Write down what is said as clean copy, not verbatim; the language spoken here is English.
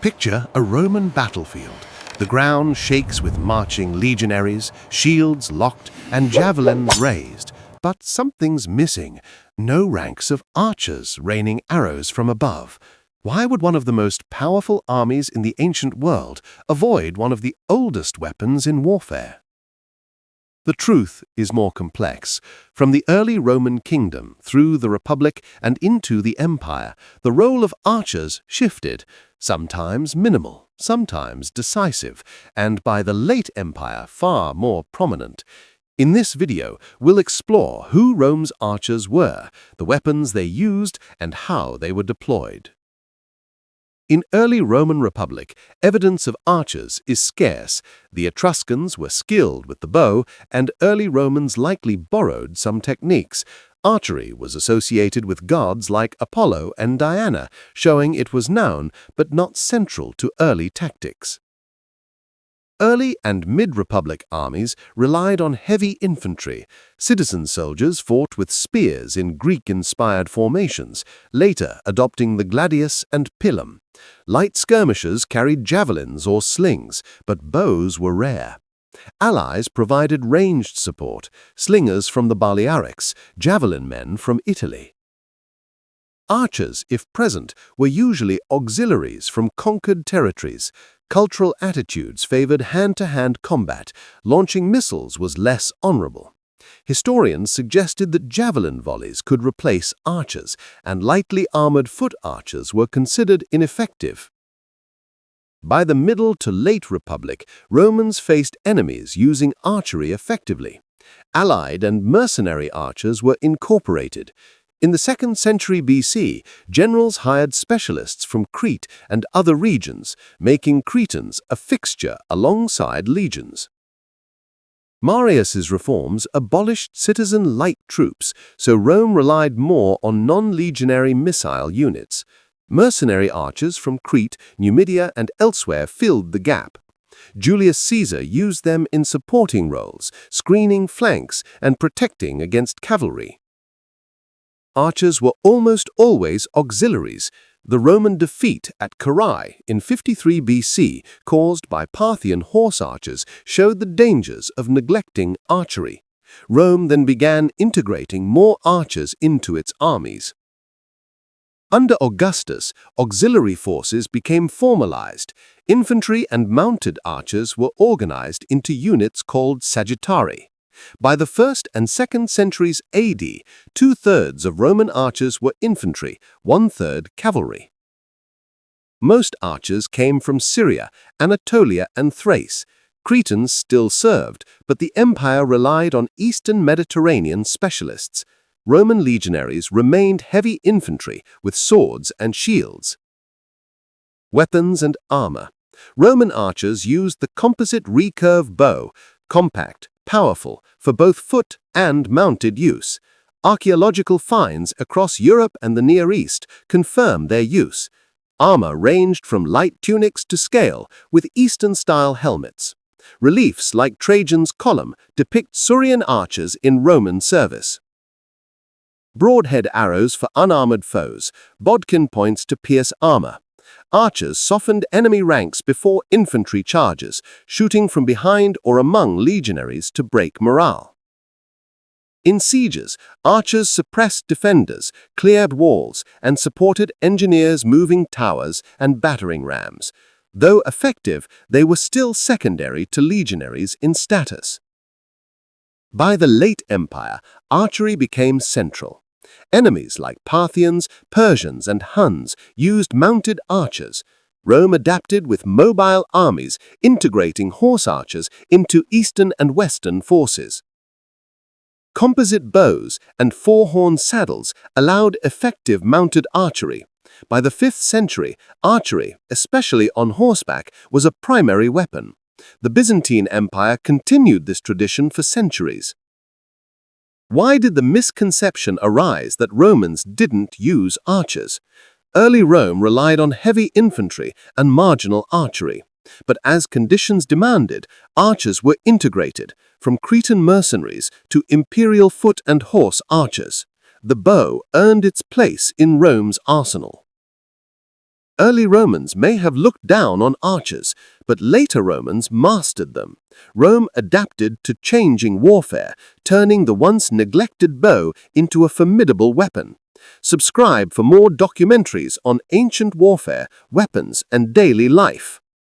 Picture a Roman battlefield. The ground shakes with marching legionaries, shields locked, and javelins raised. But something's missing. No ranks of archers raining arrows from above. Why would one of the most powerful armies in the ancient world avoid one of the oldest weapons in warfare? The truth is more complex. From the early Roman kingdom through the Republic and into the Empire, the role of archers shifted, sometimes minimal, sometimes decisive, and by the late Empire far more prominent. In this video, we'll explore who Rome's archers were, the weapons they used, and how they were deployed. In early Roman Republic, evidence of archers is scarce. The Etruscans were skilled with the bow, and early Romans likely borrowed some techniques. Archery was associated with gods like Apollo and Diana, showing it was known but not central to early tactics. Early and mid-Republic armies relied on heavy infantry. Citizen soldiers fought with spears in Greek-inspired formations, later adopting the gladius and pilum. Light skirmishers carried javelins or slings, but bows were rare. Allies provided ranged support, slingers from the Balearics, javelin men from Italy. Archers, if present, were usually auxiliaries from conquered territories. Cultural attitudes favored hand-to-hand combat. Launching missiles was less honorable. Historians suggested that javelin volleys could replace archers, and lightly armored foot archers were considered ineffective. By the Middle to Late Republic, Romans faced enemies using archery effectively. Allied and mercenary archers were incorporated. In the 2nd century BC, generals hired specialists from Crete and other regions, making Cretans a fixture alongside legions. Marius's reforms abolished citizen light troops, so Rome relied more on non-legionary missile units. Mercenary archers from Crete, Numidia, and elsewhere filled the gap. Julius Caesar used them in supporting roles, screening flanks, and protecting against cavalry. Archers were almost always auxiliaries. The Roman defeat at Carrhae in 53 BC, caused by Parthian horse archers, showed the dangers of neglecting archery. Rome then began integrating more archers into its armies. Under Augustus, auxiliary forces became formalized. Infantry and mounted archers were organized into units called sagittarii. By the 1st and 2nd centuries AD, 2/3 of Roman archers were infantry, 1/3 cavalry. Most archers came from Syria, Anatolia, and Thrace. Cretans still served, but the empire relied on Eastern Mediterranean specialists. Roman legionaries remained heavy infantry with swords and shields. Weapons and armor. Roman archers used the composite recurve bow, compact, powerful, for both foot and mounted use. Archaeological finds across Europe and the Near East confirm their use. Armor ranged from light tunics to scale, with Eastern-style helmets. Reliefs like Trajan's column depict Surian archers in Roman service. Broadhead arrows for unarmored foes, bodkin points to pierce armor. Archers softened enemy ranks before infantry charges, shooting from behind or among legionaries to break morale. In sieges, archers suppressed defenders, cleared walls, and supported engineers moving towers and battering rams. Though effective, they were still secondary to legionaries in status. By the late Empire, archery became central. Enemies like Parthians, Persians, and Huns used mounted archers. Rome adapted with mobile armies, integrating horse archers into Eastern and Western forces. Composite bows and four-horn saddles allowed effective mounted archery. By the 5th century, archery, especially on horseback, was a primary weapon. The Byzantine Empire continued this tradition for centuries. Why did the misconception arise that Romans didn't use archers? Early Rome relied on heavy infantry and marginal archery. But as conditions demanded, archers were integrated, from Cretan mercenaries to imperial foot and horse archers. The bow earned its place in Rome's arsenal. Early Romans may have looked down on archers, but later Romans mastered them. Rome adapted to changing warfare, turning the once neglected bow into a formidable weapon. Subscribe for more documentaries on ancient warfare, weapons, and daily life.